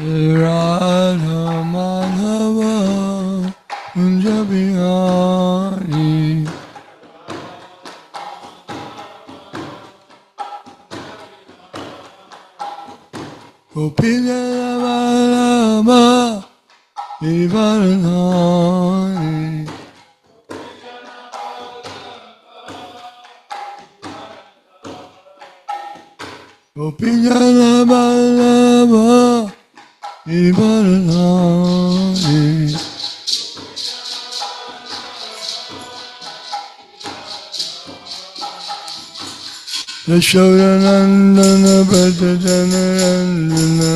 Radha Madhava Kunja Bihari Gopijana Vallabha Giridhari Gopijana Vallabha Giridhari Yashodanandana Bhattacharya Randana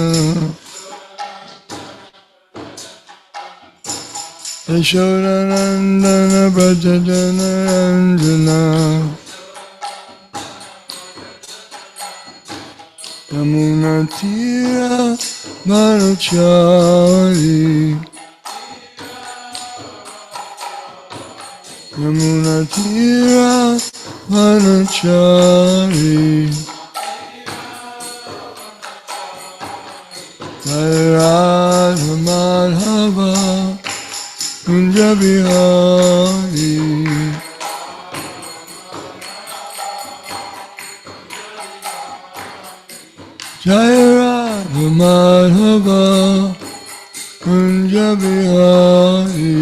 Yashodanandana Bhattacharya Randana Yamuna Tira Manachari Yamuna Tira Manachari Radha Madhava Kunja Bihari Jaya Radha Madhava Kunja Bihari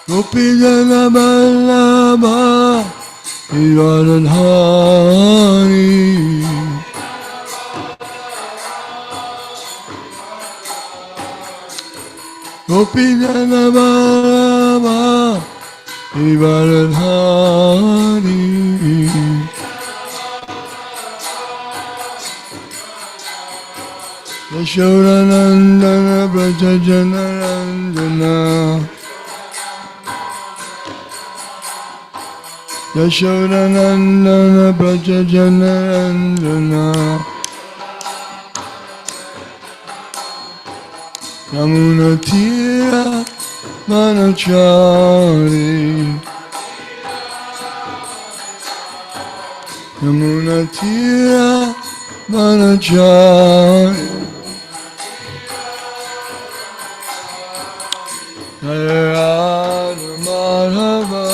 Gopijana Vallabha Giridhari Gopijana Vallabha Giridhari Yashodanandana Bhattacharya Randana Yashodanandana Bhattacharya Randana Yamuna Tira Manachari Yamuna Tira Manachari Radha Madhava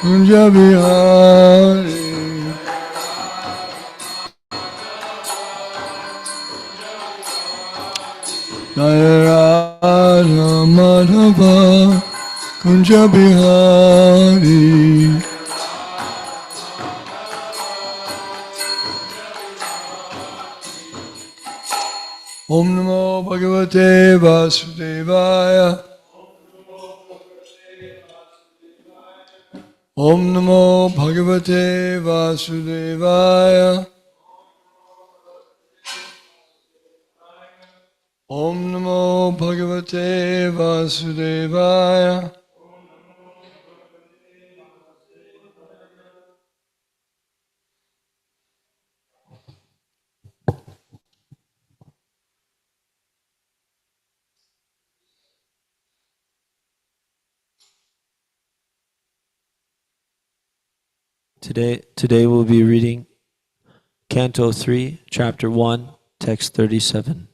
Kunja Bihari Radha Madhava Kunja Bihari Om Namo Bhagavate Vasudevaya Om Namo Bhagavate Vasudevaya Om Namo Bhagavate Vasudevaya Today we'll be reading Canto 3, Chapter 1, Text 37.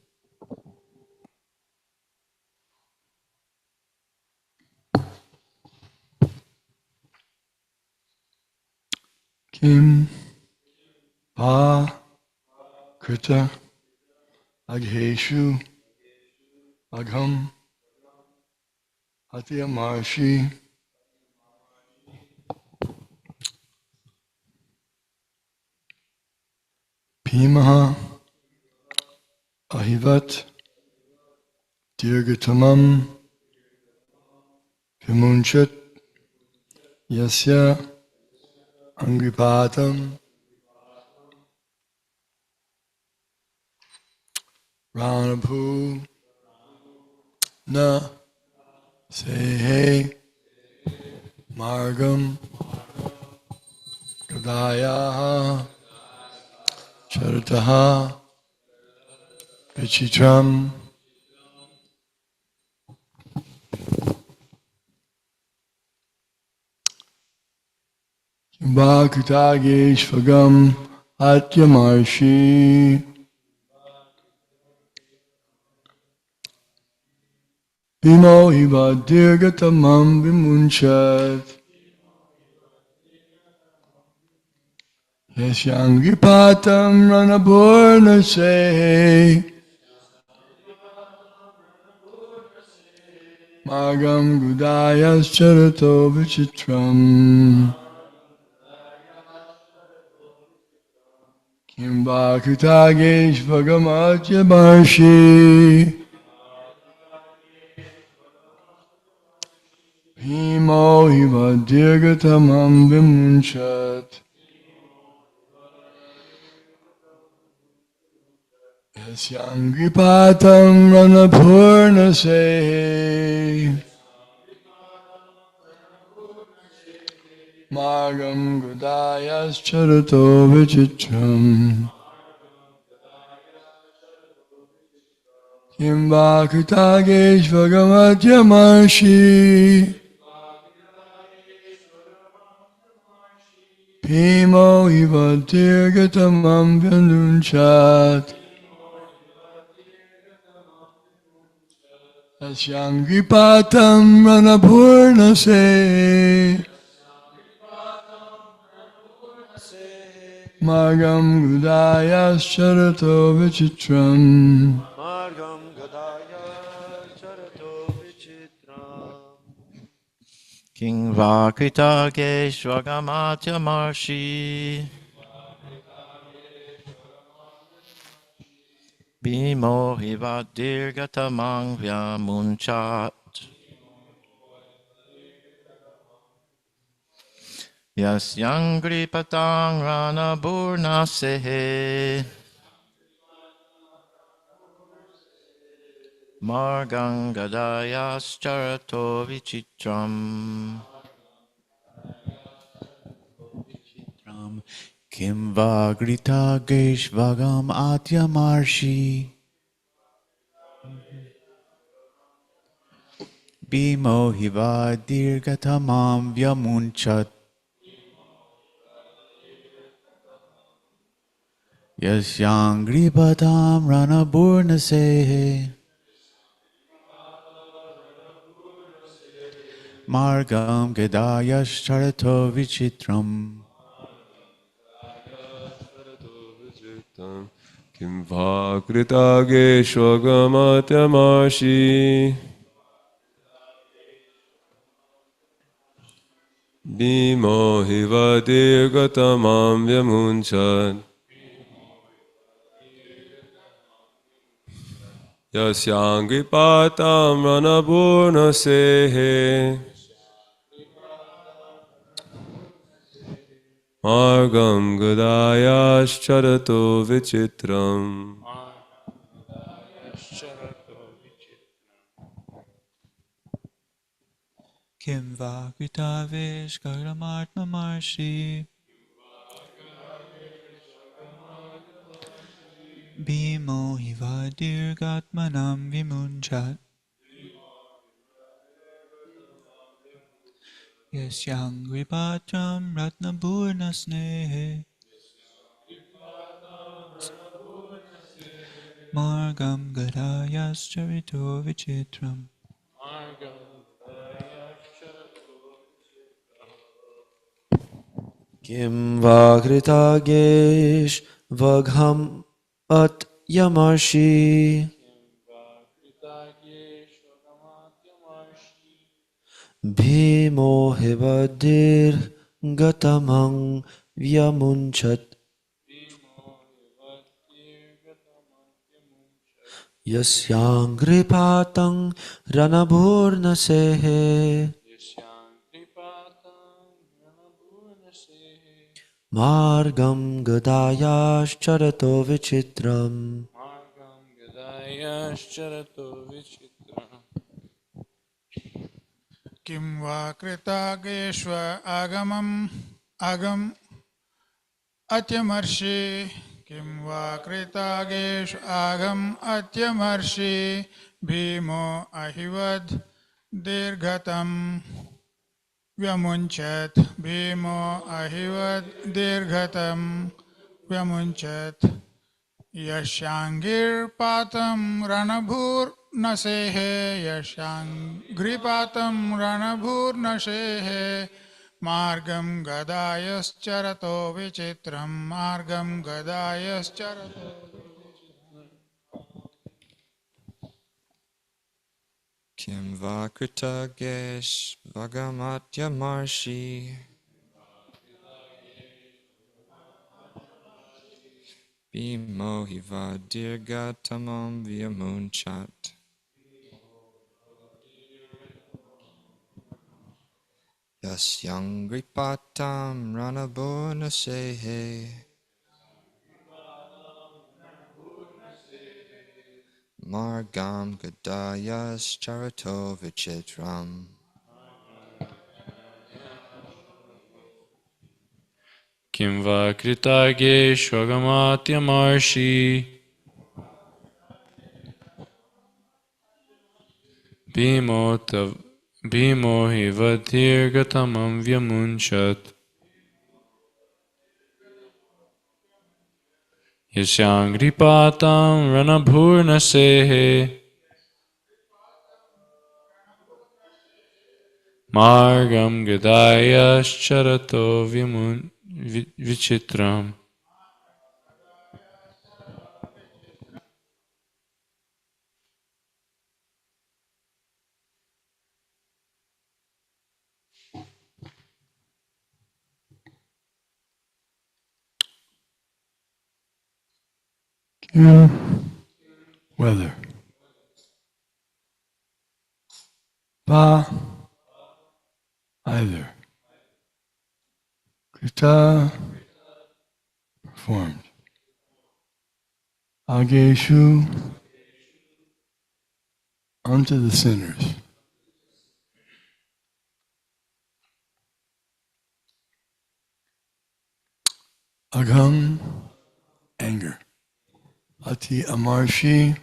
Kim Pa Krita Agheshu Agham Hatyamarshi Pimaha Ahivat Dirgatamam Vimunchat Yasya Angripatam Ranapu Na Sehe Margam Gadayaha Charataha Vichitram Kimbakutageshvagam Atyamarshi Bhimo hiva dirgatamam vimunchat Yashyangipatam ranabhurna sehe Magam gudayas charato vichitram Kimbakutageshvagam Atyamarshi Bhimo hiva dirgatamam vimunchat Yasyangripatam ranapurna sehe Magam gudayas charato vichitram Kimbakutageshvagam Atyamarshi Bhimo hiva dirgatamam vimunchat Yasyangripatam ranapurna sehe Magam gudayas charato vichitram Margam Gadaya Charato Vichitram. King Vakritageshwagamatya Marshi Bhimo Hivadirgatamang Vyamunchat Yasyangri Patang Rana Burna Sehe Margang Gadayas Charato Vichitram Kim Vagrita Geshvagam Atyamarshi Bhimo Hiva Dirgatamam Vyamunchat Yasyangripatam Ranaburnasehe Margam Gedayash Charato Vichitram Kim Vakritageshwagamatamashi Bhimo hivadirgatamam vyamunchat Yasyangripatam ranapurna sehe Margam gadayash charato vichitram Kim Vagrita Veshkaramatma Marshi Bhimo Hiva Dirgatmanam Vimunchat Yasyangripatam Ratnapurna Snehe Margam Gadayas Charito Vichitram Kim Vakritagesh Vagham At Yamarshi Bhimo Hivadir Gatamang Vyamunchat Yasyangripatam Ranabhurna Sehe Margam Gadayash Charato Vichitram Kim Vakritageshva Agam Atyamarshi Kim Vakritagesh Agam Atyamarshi Bhimo Ahivad Dirghatam व्यमुञ्चत् भीमो अहिवद् दीर्घतं व्यमुञ्चत् यस्याङ्घ्रिपातं रणभूर्नसेः यस्याङ्घ्रिपातं रणभूर्नसेः मार्गं गदायश्चरतो विचित्रं मार्गं गदायश्चरतो Kim Vakritagesh Bhagamatya Marshi Bhimo Hiva Dirgatamam Vyamunchat Yasyangripatam Ranabhunasehe Margam Gadayas Charato Vichitram Kim vakritage shvagamatya marshi Bhimo hivatirgatamam vyamunchat Yasyangripatam ranabhurnasehe Margam Gadayascharato Vichitram. Weather. Pa, either. Krita, performed. Ageshu, unto the sinners. Agham, anger. Ati amarshi,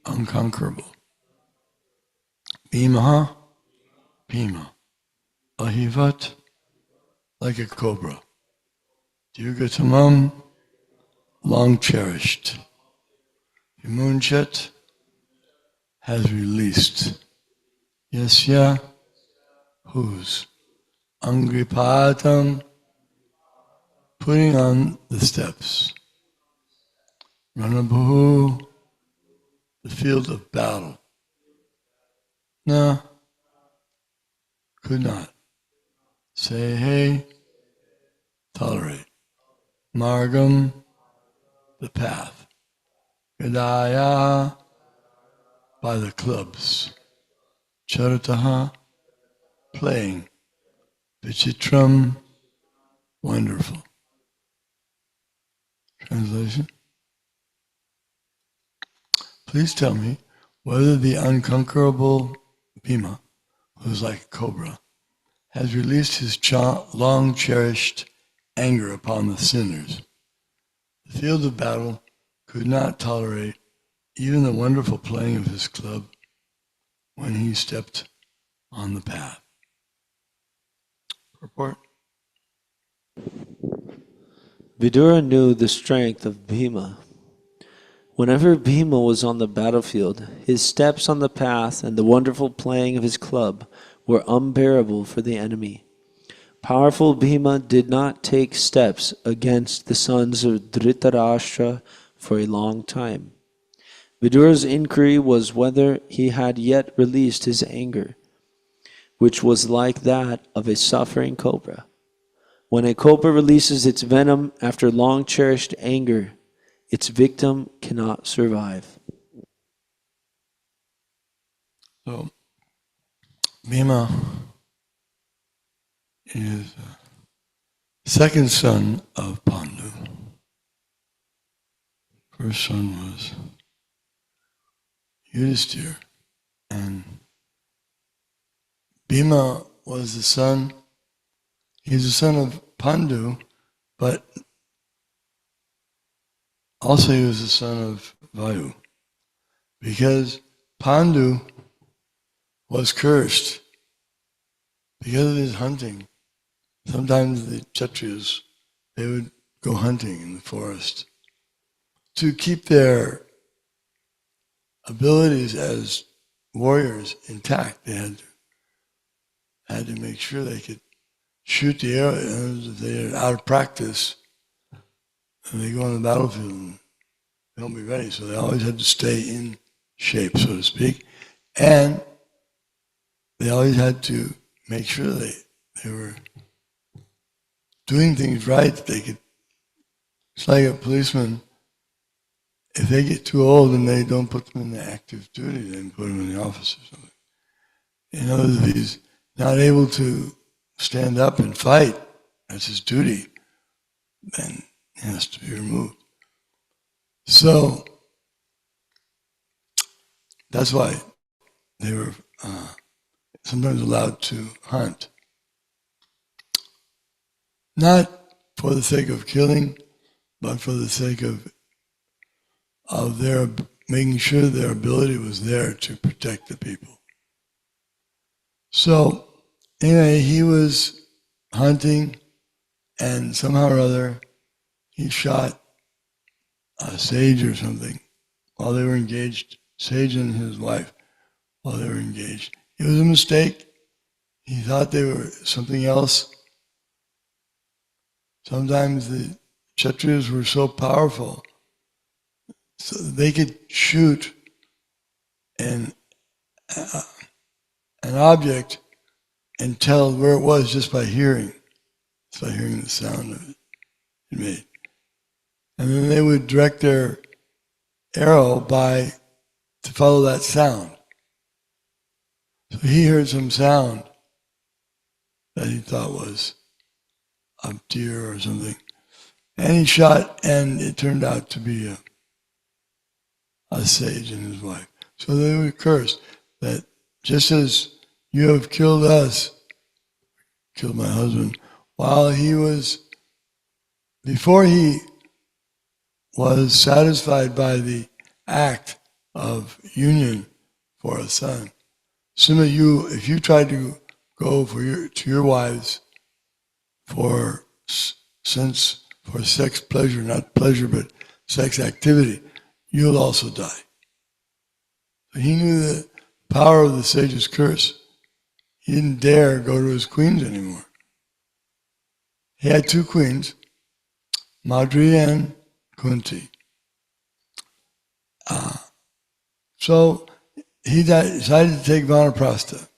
unconquerable. Bhimaha, Bhima. Ahivat, like a cobra. Dirgatamam, long cherished. Vimunchat, has released. Yasya, whose. Angripatam, putting on the steps. Ranabhu, the field of battle. No, could not. Say, hey, tolerate. Margam, the path. Gadaya, by the clubs. Charataha, playing. Vichitram, wonderful. Translation. Please tell me whether the unconquerable Bhima, who is like a cobra, has released his long-cherished anger upon the sinners. The field of battle could not tolerate even the wonderful playing of his club when he stepped on the path. Purport. Vidura knew the strength of Bhima. Whenever Bhima was on the battlefield, his steps on the path and the wonderful playing of his club were unbearable for the enemy. Powerful Bhima did not take steps against the sons of Dhritarashtra for a long time. Vidura's inquiry was whether he had yet released his anger, which was like that of a suffering cobra. When a cobra releases its venom after long-cherished anger, its victim cannot survive. So, Bhima is second son of Pandu. First son was Yudhishthira, and Bhima was the son. He's the son of Pandu, but also he was the son of Vayu, because Pandu was cursed because of his hunting, sometimes the Kshatriyas, they would go hunting in the forest. To keep their abilities as warriors intact, they had to make sure they could shoot the arrows. If they're out of practice, and they go on the battlefield and they don't be ready. So they always had to stay in shape, so to speak. And they always had to make sure they were doing things right. They could. It's like a policeman. If they get too old and they don't put them in the active duty, then put them in the office or something. In other words, if he's not able to stand up and fight, that's his duty, then he has to be removed. So that's why they were sometimes allowed to hunt. Not for the sake of killing, but for the sake of their making sure their ability was there to protect the people. So anyway, he was hunting, and somehow or other he shot a sage or something while they were engaged. Sage and his wife while they were engaged. It was a mistake. He thought they were something else. Sometimes the Kshatriyas were so powerful so that they could shoot an object and tell where it was just by hearing the sound of it made. And then they would direct their arrow to follow that sound. So he heard some sound that he thought was a deer or something. And he shot, and it turned out to be a sage and his wife. So they were cursed that just as you have killed us, killed my husband, while before he was satisfied by the act of union for a son. Some of you, if you try to go to your wives for sex pleasure, not pleasure, but sex activity, you'll also die. But he knew the power of the sage's curse. He didn't dare go to his queens anymore. He had two queens, Madri and Kunti. So he decided to take Vanaprastha.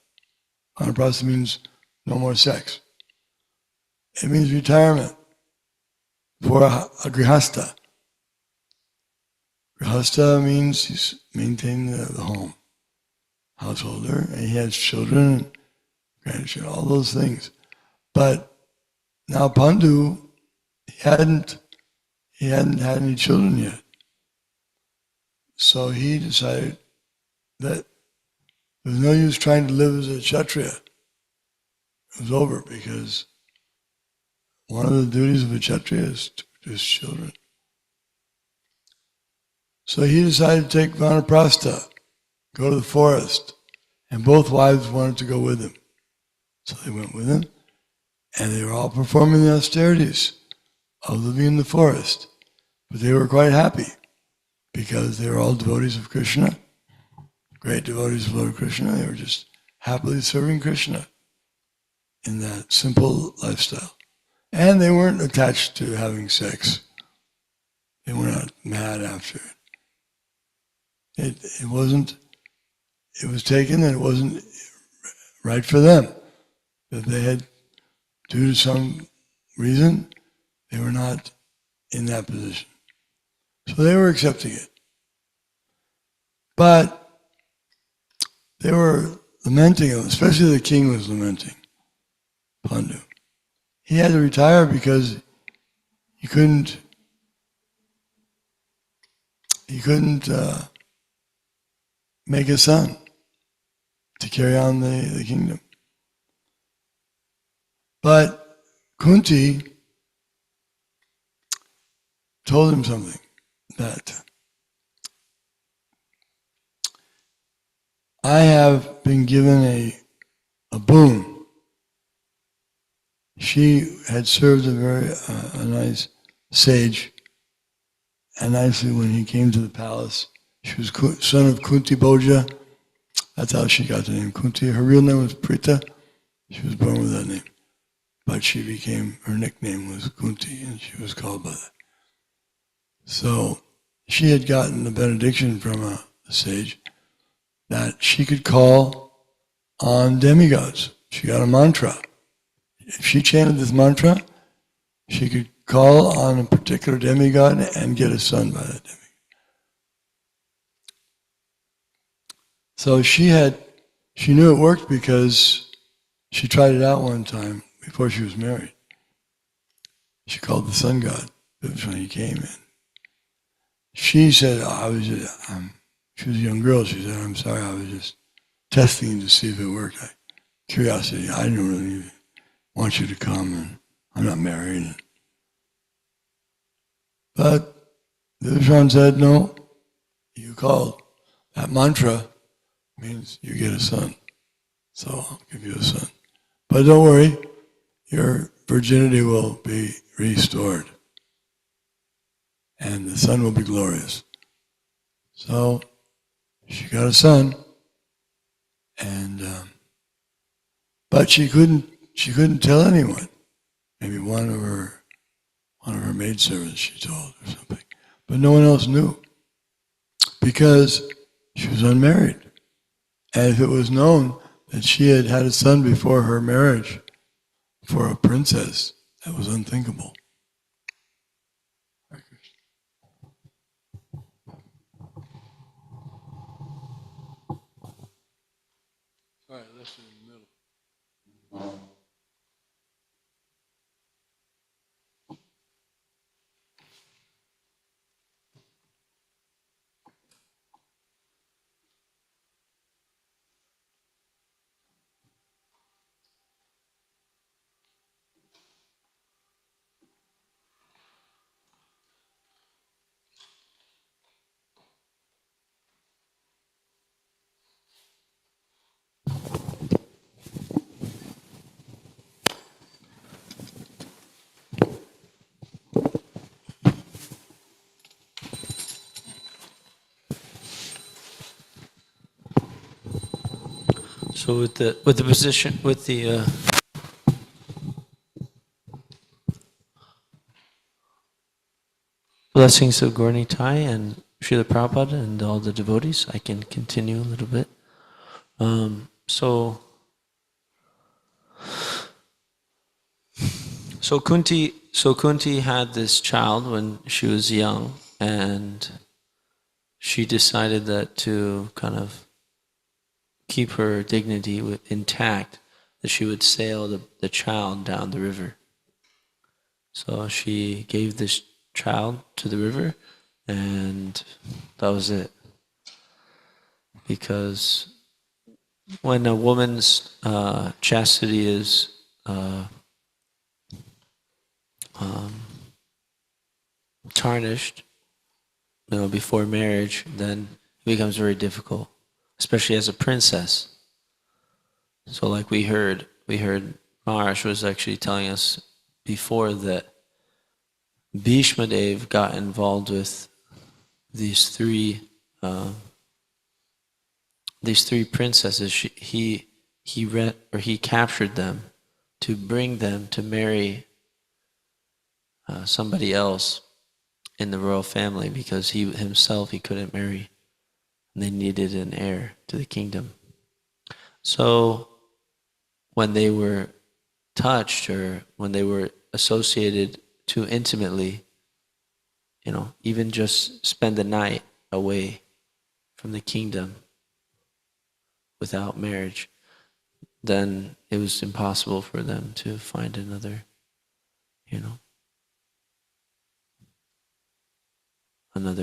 Vanaprastha means no more sex. It means retirement for a grihastha. Grihastha means he's maintaining the home, householder, and he has children and grandchildren, all those things. But now Pandu, he hadn't had any children yet. So he decided that there was no use trying to live as a Kshatriya. It was over because one of the duties of a Kshatriya is to produce children. So he decided to take Vanaprastha, go to the forest, and both wives wanted to go with him. So they went with him, and they were all performing the austerities of living in the forest. But they were quite happy because they were all devotees of Krishna, great devotees of Lord Krishna. They were just happily serving Krishna in that simple lifestyle. And they weren't attached to having sex. They were not mad after it. It was taken that it wasn't right for them. That they had, due to some reason, they were not in that position. So they were accepting it. But they were lamenting, especially the king was lamenting, Pandu. He had to retire because he couldn't make a son to carry on the kingdom. But Kunti told him something, that I have been given a boon she had served a very a nice sage, and nicely when he came to the palace, she was son of Kunti Bhoja. That's how she got the name Kunti. Her real name was Prita. She was born with that name, but her nickname was Kunti, and she was called by that. So she had gotten a benediction from a sage that she could call on demigods. She got a mantra. If she chanted this mantra, she could call on a particular demigod and get a son by that demigod. So she knew it worked because she tried it out one time before she was married. She called the sun god when he came in. She said, she was a young girl, she said, I'm sorry, I was just testing to see if it worked. Curiosity, I didn't really want you to come, and I'm not married. But Vibhishan said, no, you called. That mantra means you get a son. So I'll give you a son. But don't worry, your virginity will be restored. And the son will be glorious. So she got a son, and but she couldn't tell anyone. Maybe one of her maidservants she told or something, but no one else knew because she was unmarried. And if it was known that she had had a son before her marriage for a princess, that was unthinkable. Sorry, I left it in the middle. So with the position with the blessings of Gaura Nitai and Srila Prabhupada and all the devotees, I can continue a little bit. So Kunti had this child when she was young, and she decided that to kind of keep her dignity intact, that she would sail the child down the river. So she gave this child to the river, and that was it. Because when a woman's chastity is tarnished, before marriage, then it becomes very difficult, especially as a princess. So like we heard Maharaj was actually telling us before that Bhishma Dev got involved with these three princesses. He captured them to bring them to marry somebody else in the royal family, because he couldn't marry, and they needed an heir to the kingdom. So when they were touched, or when they were associated too intimately, even just spend the night away from the kingdom without marriage, then it was impossible for them to find another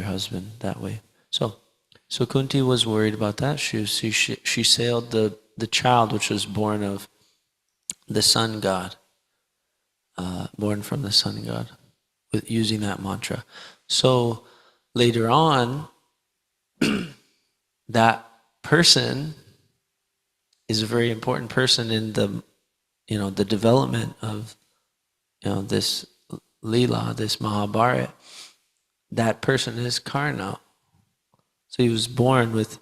husband that way. So Kunti was worried about that. She sailed the child which was born of the sun god, born from the sun god, with using that mantra. So later on, that person is a very important person in the the development of this Leela, this Mahabharata, that person is Karna. So he was born with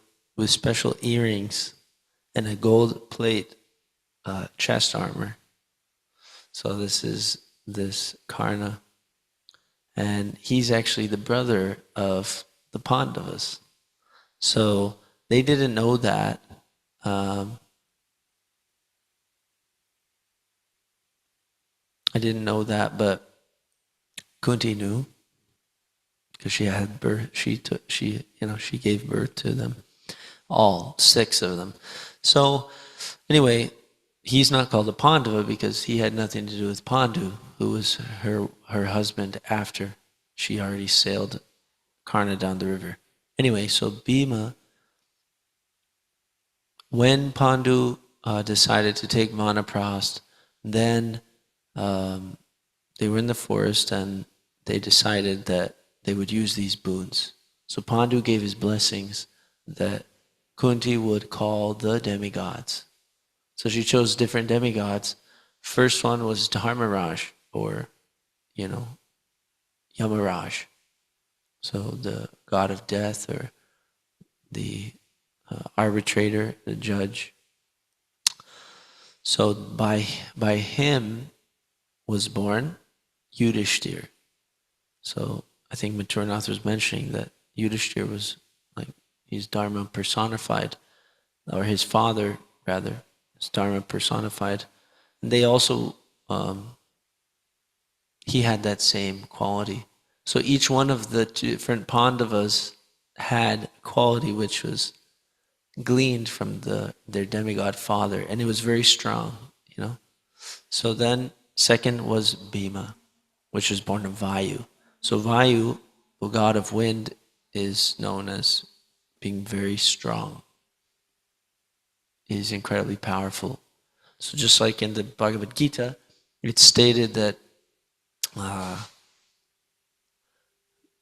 special earrings and a gold plate chest armor. So this is this Karna. And he's actually the brother of the Pandavas. So they didn't know that. I didn't know that, but Kunti knew because she had birth. She gave birth to them, all 6 of them. So anyway, he's not called a Pandava because he had nothing to do with Pandu, who was her husband after she already sailed Karna down the river. Anyway, so Bhima, when Pandu decided to take Manaprast, then they were in the forest and they decided that they would use these boons. So Pandu gave his blessings that Kunti would call the demigods. So she chose different demigods. First one was Dharmaraj, or, Yamaraj. So the god of death, or the arbitrator, the judge. So by him was born Yudhishthir. So I think Maturanath was mentioning that Yudhishthir was he's Dharma personified, or his father rather is Dharma personified. And they also, he had that same quality. So each one of the different Pandavas had quality which was gleaned from their demigod father, and it was very strong, So then second was Bhima, which was born of Vayu. So Vayu, the god of wind, is known as being very strong. He's incredibly powerful. So just like in the Bhagavad Gita, it's stated that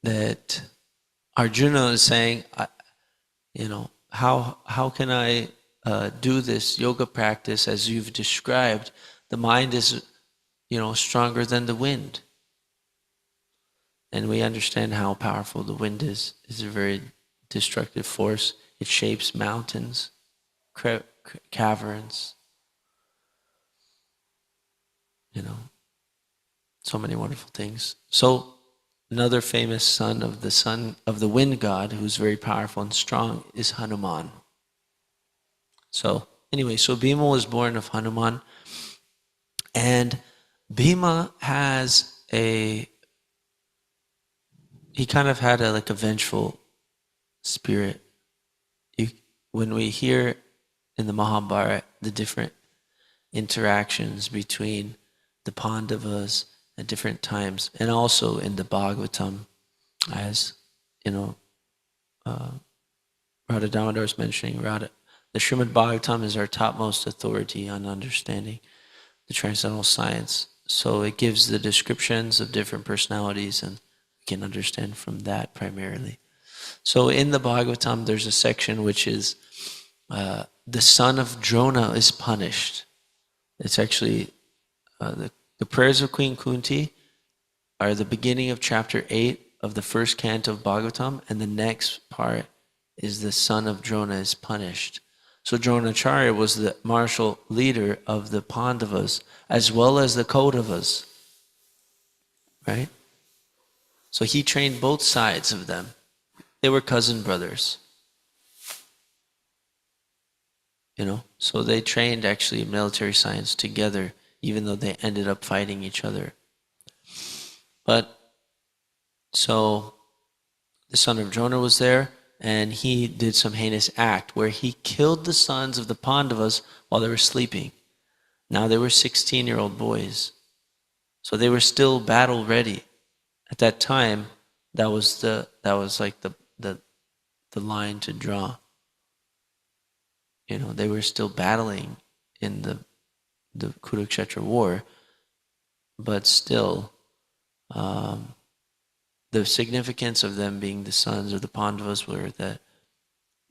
that Arjuna is saying, how can I do this yoga practice as you've described? The mind is, stronger than the wind. And we understand how powerful the wind is. It's a very destructive force. It shapes mountains, caverns, so many wonderful things. So another famous son of the wind god, who's very powerful and strong, is Hanuman. So anyway, so Bhima was born of Hanuman, and Bhima he kind of had a vengeful spirit. When we hear in the Mahabharata the different interactions between the Pandavas at different times, and also in the Bhagavatam, as Radha Damodar is mentioning, the Srimad Bhagavatam is our topmost authority on understanding the transcendental science. So it gives the descriptions of different personalities, and we can understand from that primarily. So in the Bhagavatam, there's a section which is the son of Drona is punished. It's actually the prayers of Queen Kunti are the beginning of chapter 8 of the first canto of Bhagavatam, and the next part is the son of Drona is punished. So Dronacharya was the martial leader of the Pandavas as well as the Kauravas, right? So he trained both sides of them. They were cousin brothers. So they trained actually military science together, even though they ended up fighting each other. But so the son of Drona was there, and he did some heinous act where he killed the sons of the Pandavas while they were sleeping. Now they were 16-year-old boys, so they were still battle ready. At that time, that was like the line to draw. They were still battling in the Kurukshetra war, but still, the significance of them being the sons of the Pandavas were that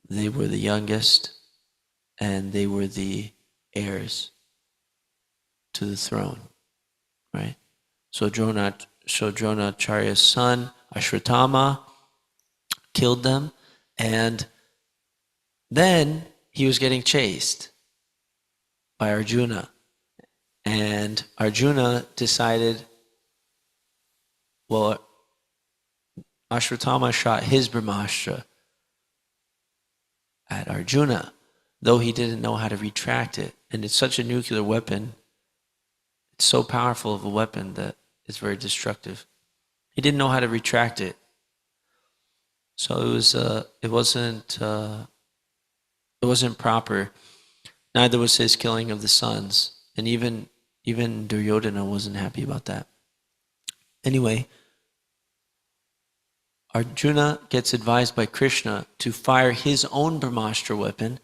they were the youngest and they were the heirs to the throne, right? So Dronacharya's son, Ashwatthama, killed them, and then he was getting chased by Arjuna. And Arjuna decided, well, Ashwatthama shot his Brahmastra at Arjuna, though he didn't know how to retract it. And it's such a nuclear weapon, it's so powerful of a weapon that it's very destructive. He didn't know how to retract it. So it wasn't proper. Neither was his killing of the sons. And even Duryodhana wasn't happy about that. Anyway, Arjuna gets advised by Krishna to fire his own Brahmastra weapon,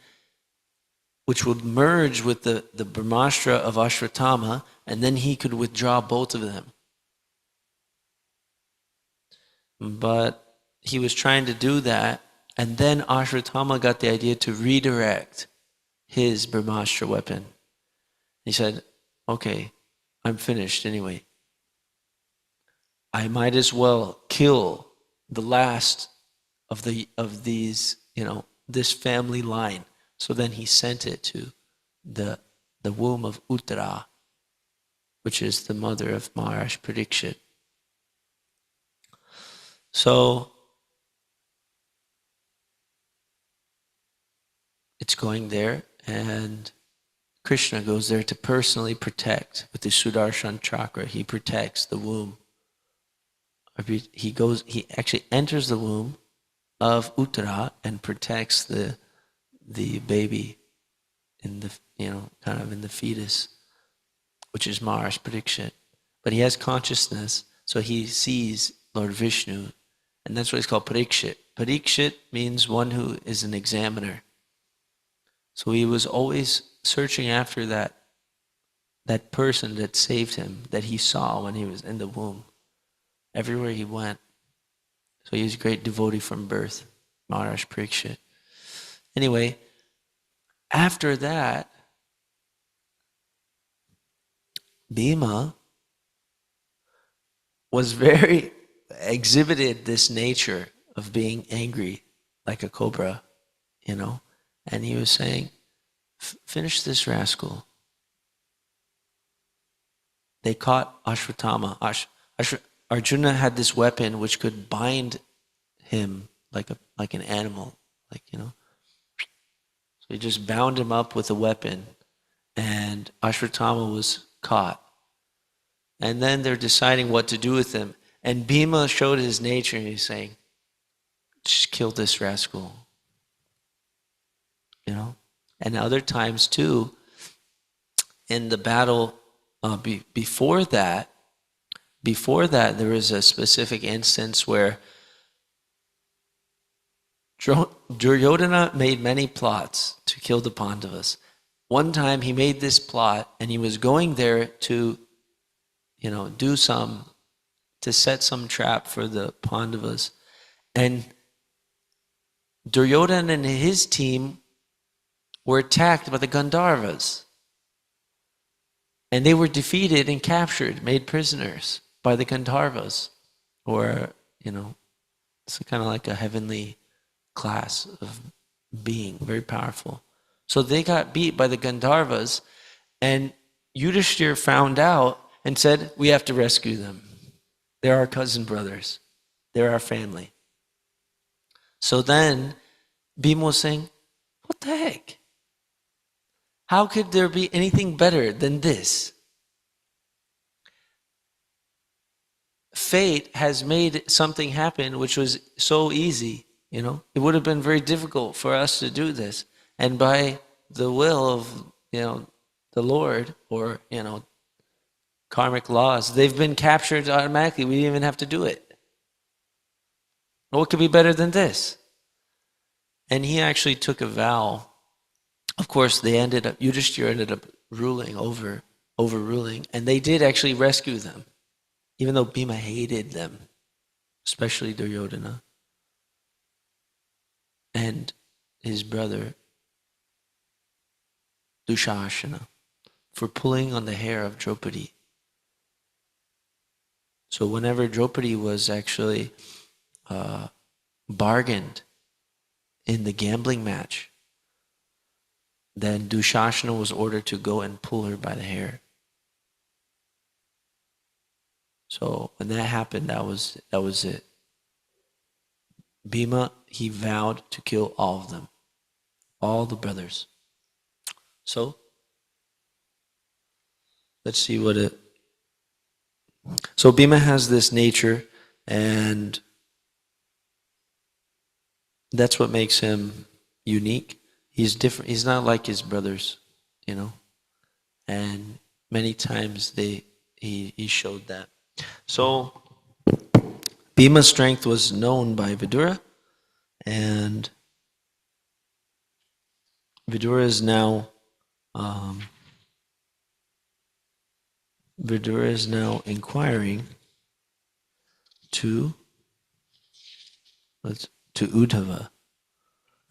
which would merge with the Brahmastra of Ashwatthama, and then he could withdraw both of them. But he was trying to do that, and then Ashwatthama got the idea to redirect his Brahmastra weapon. He said, okay, I'm finished anyway. I might as well kill the last of these, this family line. So then he sent it to the womb of Uttara, which is the mother of Maharaj Parikshit. So it's going there, and Krishna goes there to personally protect with the Sudarshan chakra. He protects the womb. He actually enters the womb of Uttara and protects the baby in the, kind of in the fetus, which is Maharaj Parikshit. But he has consciousness, so he sees Lord Vishnu, and that's why he's called Parikshit. Parikshit means one who is an examiner. So he was always searching after that person that saved him, that he saw when he was in the womb, everywhere he went. So he was a great devotee from birth, Maharaj Parikshit. Anyway, after that, Bhima exhibited this nature of being angry like a cobra, and he was saying, finish this rascal. They caught Ashwatthama. Arjuna had this weapon which could bind him like an animal, So he just bound him up with a weapon, and Ashwatthama was caught. And then they're deciding what to do with him. And Bhima showed his nature, and he's saying, just kill this rascal. And other times too, in the battle before that, there was a specific instance where Duryodhana made many plots to kill the Pandavas. One time he made this plot, and he was going there to, to set some trap for the Pandavas. And Duryodhana and his team were attacked by the Gandharvas. And they were defeated and captured, made prisoners by the Gandharvas, or, it's kind of like a heavenly class of being, very powerful. So they got beat by the Gandharvas, and Yudhishthira found out and said, we have to rescue them. They're our cousin brothers. They're our family. So then Bhima was saying, what the heck? How could there be anything better than this? Fate has made something happen which was so easy, It would have been very difficult for us to do this. And by the will of, the Lord, or, karmic laws, they've been captured automatically. We didn't even have to do it. What could be better than this? And he actually took a vow. Of course, Yudhishthira ended up overruling, and they did actually rescue them, even though Bhima hated them, especially Duryodhana and his brother Dushasana, for pulling on the hair of Draupadi. So whenever Draupadi was actually bargained in the gambling match, then Dushasana was ordered to go and pull her by the hair. So when that happened, that was it. Bhima, he vowed to kill all of them, all the brothers. So let's see what it. So Bhima has this nature, and that's what makes him unique. He's different. He's not like his brothers, you know. And many times he showed that. So Bhima's strength was known by Vidura, and Vidura is now inquiring to Uddhava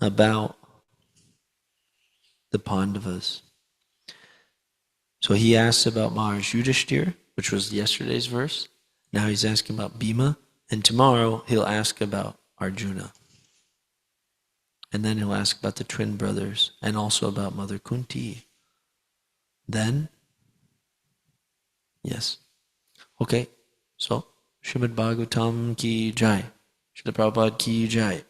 about the Pandavas. So he asked about Maharaj Yudhishthira, which was yesterday's verse. Now he's asking about Bhima, and tomorrow he'll ask about Arjuna. And then he'll ask about the twin brothers and also about Mother Kunti. Then, yes. Okay, so Srimad Bhagavatam ki jai. Srila Prabhupada ki jai.